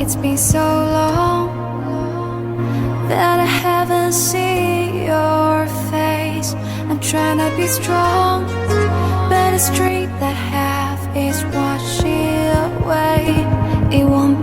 It's been so long that I haven't seen your face. I'm trying to be strong, but the strength I have is washing away. It won't